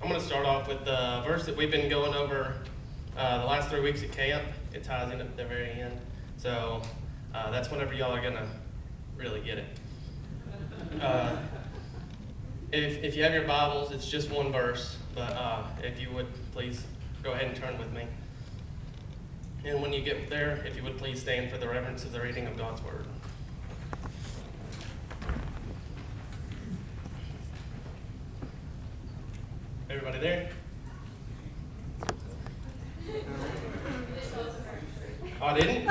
I'm going to start off with the verse that we've been going over the last 3 weeks at camp. It ties in at the very end. So that's whenever y'all are going to really get it. If you have your Bibles, it's just one verse, but if you would please go ahead and turn with me. And when you get there, if you would please stand for the reverence of the reading of God's Word. Everybody there? Oh, I didn't?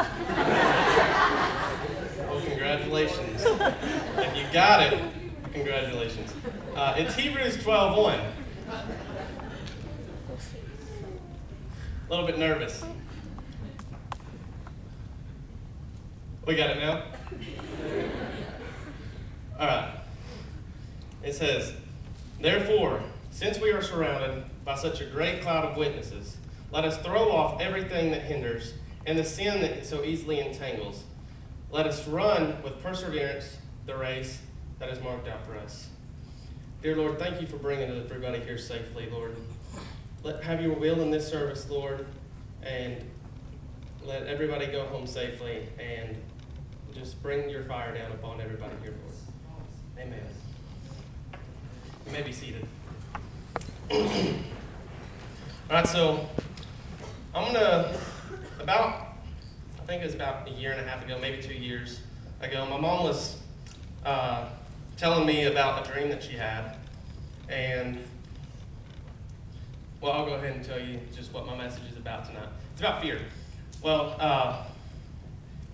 Well, congratulations. If you got it, congratulations. It's Hebrews 12:1. A little bit nervous. We got it now? All right. It says, "Therefore, since we are surrounded by such a great cloud of witnesses, let us throw off everything that hinders and the sin that so easily entangles. Let us run with perseverance the race that is marked out for us." Dear Lord, thank you for bringing everybody here safely, Lord. Have your will in this service, Lord, and let everybody go home safely, and just bring your fire down upon everybody here, Lord. Amen. You may be seated. All right, so I'm going to, I think it was about a year and a half ago, maybe 2 years ago, my mom was telling me about a dream that she had. And, well, I'll go ahead and tell you just what my message is about tonight. It's about fear. Well,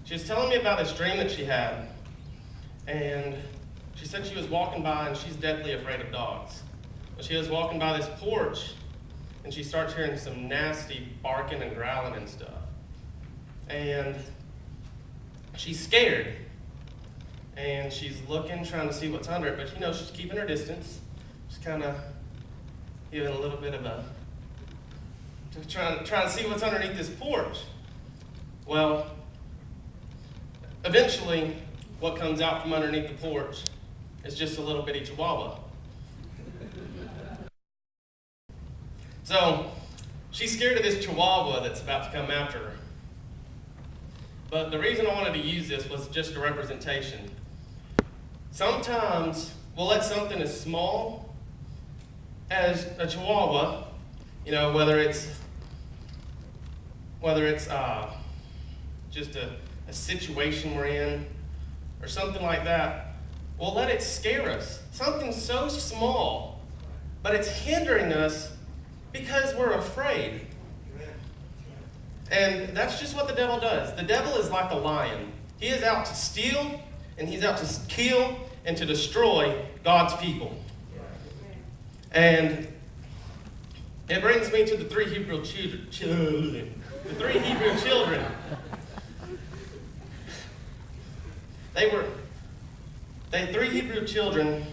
she was telling me about this dream that she had. And she said she was walking by, and she's deathly afraid of dogs. But she was walking by this porch, and she starts hearing some nasty barking and growling and stuff. And she's scared. And she's looking, trying to see what's under it, but she's keeping her distance. Just kind of giving a little bit of a, trying to see what's underneath this porch. Well, eventually, what comes out from underneath the porch is just a little bitty chihuahua. So, she's scared of this chihuahua that's about to come after her. But the reason I wanted to use this was just a representation. Sometimes we'll let something as small as a chihuahua, whether it's just a situation we're in or something like that, we'll let it scare us. Something so small, but it's hindering us because we're afraid. And that's just what the devil does. The devil is like a lion. He is out to steal, and he's out to kill and to destroy God's people. And it brings me to the three Hebrew children. The three Hebrew children. Three Hebrew children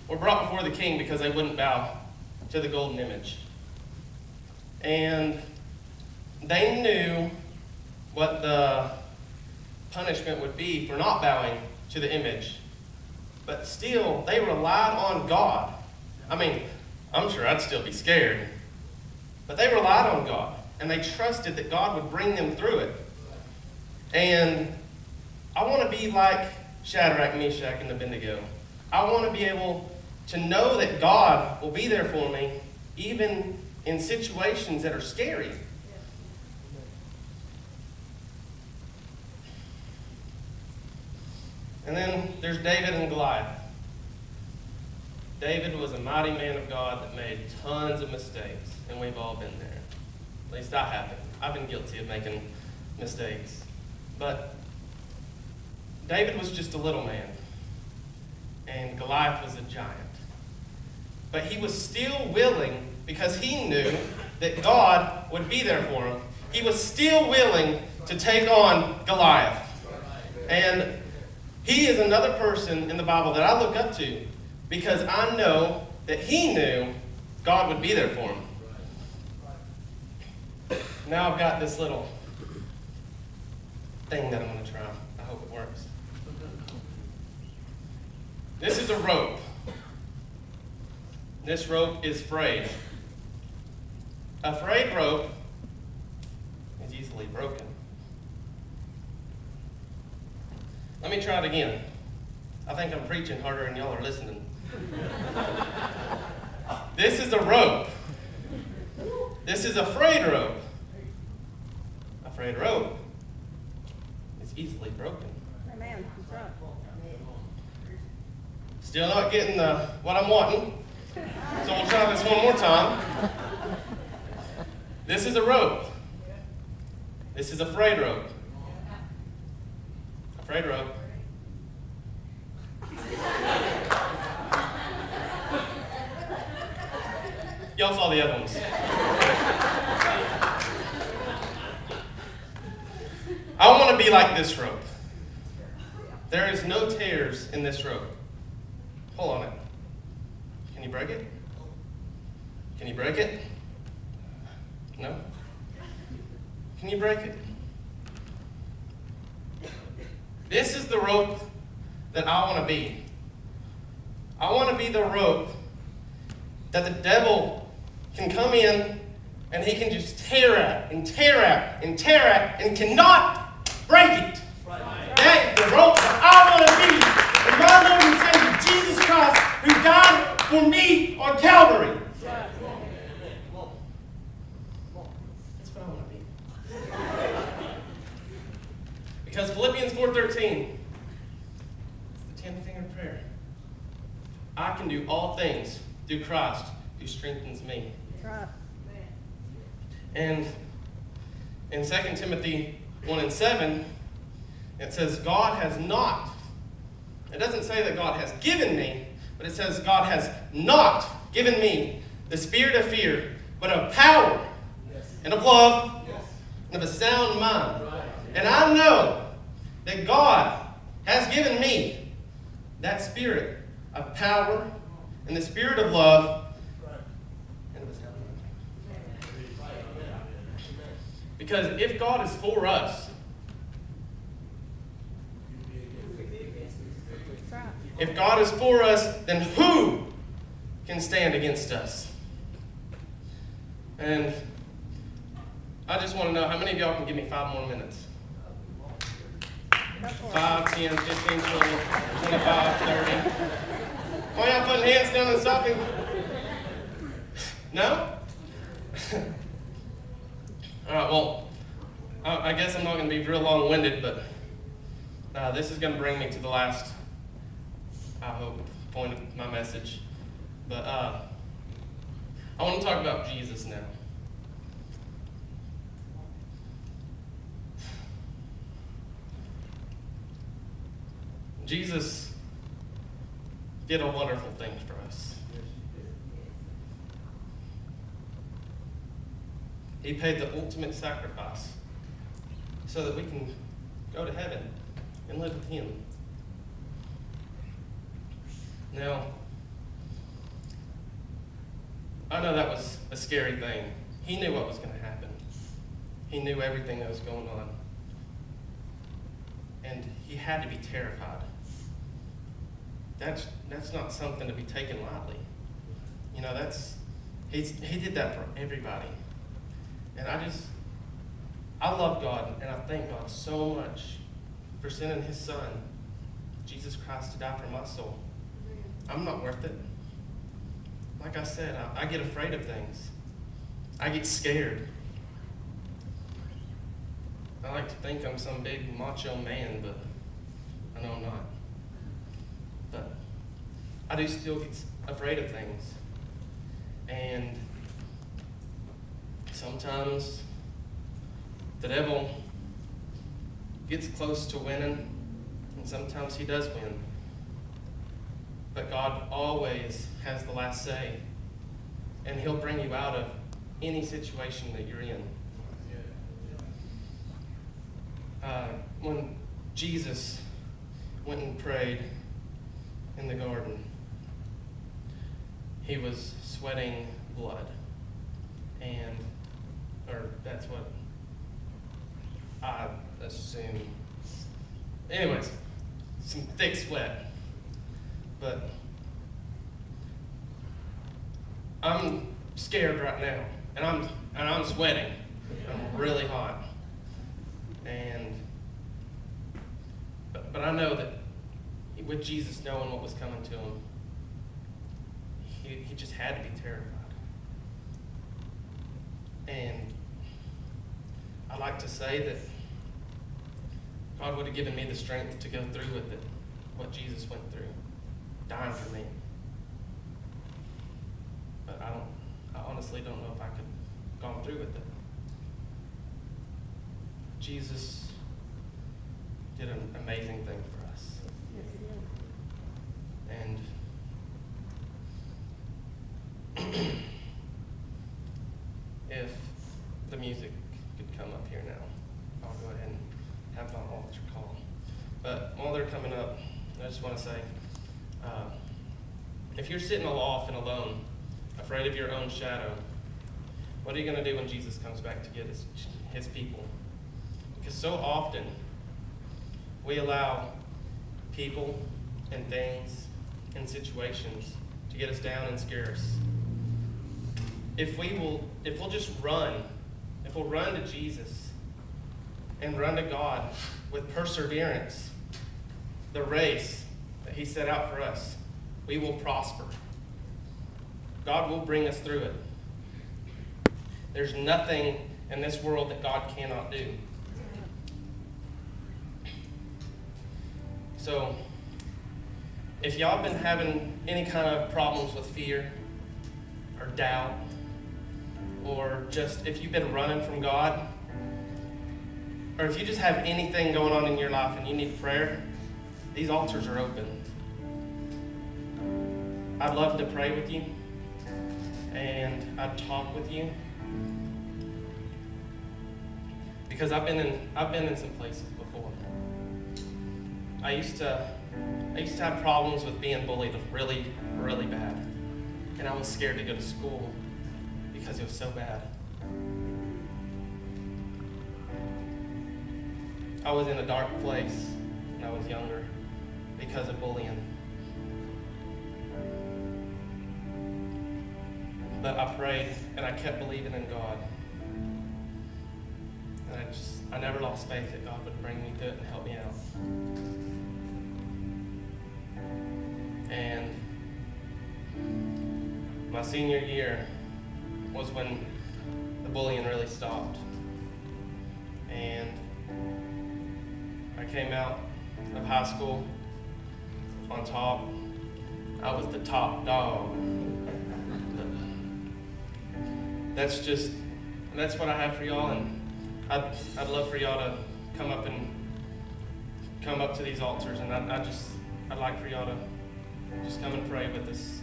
were brought before the king because they wouldn't bow to the golden image. And they knew what the punishment would be for not bowing to the image. But still, they relied on God. I mean, I'm sure I'd still be scared. But they relied on God. And they trusted that God would bring them through it. And I want to be like Shadrach, Meshach, and Abednego. I want to be able to know that God will be there for me, even in situations that are scary. And then there's David and Goliath. David was a mighty man of God that made tons of mistakes, and we've all been there. At least I have been. I've been guilty of making mistakes. But David was just a little man, and Goliath was a giant. But he was still willing, because he knew that God would be there for him. He was still willing to take on Goliath. And he is another person in the Bible that I look up to, because I know that he knew God would be there for him. Now I've got this little thing that I'm going to try. I hope it works. This is a rope. This rope is frayed. A frayed rope is easily broken. Let me try it again. I think I'm preaching harder than y'all are listening. This is a rope. This is a frayed rope. A frayed rope is easily broken. Amen. That's right. Still not getting what I'm wanting, so we'll try this one more time. This is a rope. This is a frayed rope. A frayed rope. Y'all saw the other ones. I want to be like this rope. There is no tears in this rope. Pull on it. Can you break it? Can you break it? No? Can you break it? This is the rope that I want to be. I want to be the rope that the devil can come in and he can just tear at and tear at and tear at and cannot break it. That is the rope that I want to be. And my Lord and Savior, Jesus Christ, who died for me on Calvary. That's what I want to be. Because Philippians 4:13, it's the 10-fingered prayer. I can do all things through Christ who strengthens me. That's right. And in 2 Timothy 1:7, it says, God has not. It doesn't say that God has given me, but it says God has not given me the spirit of fear, but of power and of love and of a sound mind. And I know that God has given me that spirit of power and the spirit of love and of a sound mind. Because if God is for us, if God is for us, then who can stand against us? And I just want to know how many of y'all can give me 5 more minutes? 5, 10, 15, 20, 25, 30. Why y'all putting hands down and stopping? No? All right, well, I guess I'm not going to be real long-winded, but this is going to bring me to the last, I hope, point of my message. But I want to talk about Jesus now. Jesus did a wonderful thing for us. He paid the ultimate sacrifice so that we can go to heaven and live with Him. Now, I know that was a scary thing. He knew what was going to happen. He knew everything that was going on. And He had to be terrified. That's not something to be taken lightly. You know, he did that for everybody. And I love God, and I thank God so much for sending His Son, Jesus Christ, to die for my soul. I'm not worth it. Like I said, I get afraid of things. I get scared. I like to think I'm some big macho man, but I know I'm not. But I do still get afraid of things. And sometimes the devil gets close to winning, and sometimes he does win. But God always has the last say, and He'll bring you out of any situation that you're in. When Jesus went and prayed in the garden, He was sweating blood. Or that's what I assume. Anyways, some thick sweat. But I'm scared right now, and I'm sweating. I'm really hot. But I know that with Jesus knowing what was coming to him, he just had to be terrified. And I like to say that God would have given me the strength to go through with it, what Jesus went through, dying for me. But I honestly don't know if I could have gone through with it. Jesus did an amazing thing for us. Yes, he did. And if the music could come up here now, I'll go ahead and have my altar call. But while they're coming up, I just want to say, if you're sitting off and alone, afraid of your own shadow, what are you going to do when Jesus comes back to get his people? Because so often, we allow people and things and situations to get us down and scare us. If we'll just run, if we'll run to Jesus and run to God with perseverance, the race that he set out for us, we will prosper. God will bring us through it. There's nothing in this world that God cannot do. So, if y'all been having any kind of problems with fear or doubt, or just if you've been running from God, or if you just have anything going on in your life and you need prayer, these altars are open. I'd love to pray with you, and I'd talk with you, because I've been in some places before. I used to have problems with being bullied really, really bad. And I was scared to go to school because it was so bad. I was in a dark place when I was younger because of bullying. But I prayed and I kept believing in God. And I never lost faith that God would bring me through it and help me out. And my senior year was when the bullying really stopped. And I came out of high school on top. I was the top dog. That's what I have for y'all, and I'd love for y'all to come up to these altars, and I'd like for y'all to just come and pray with us.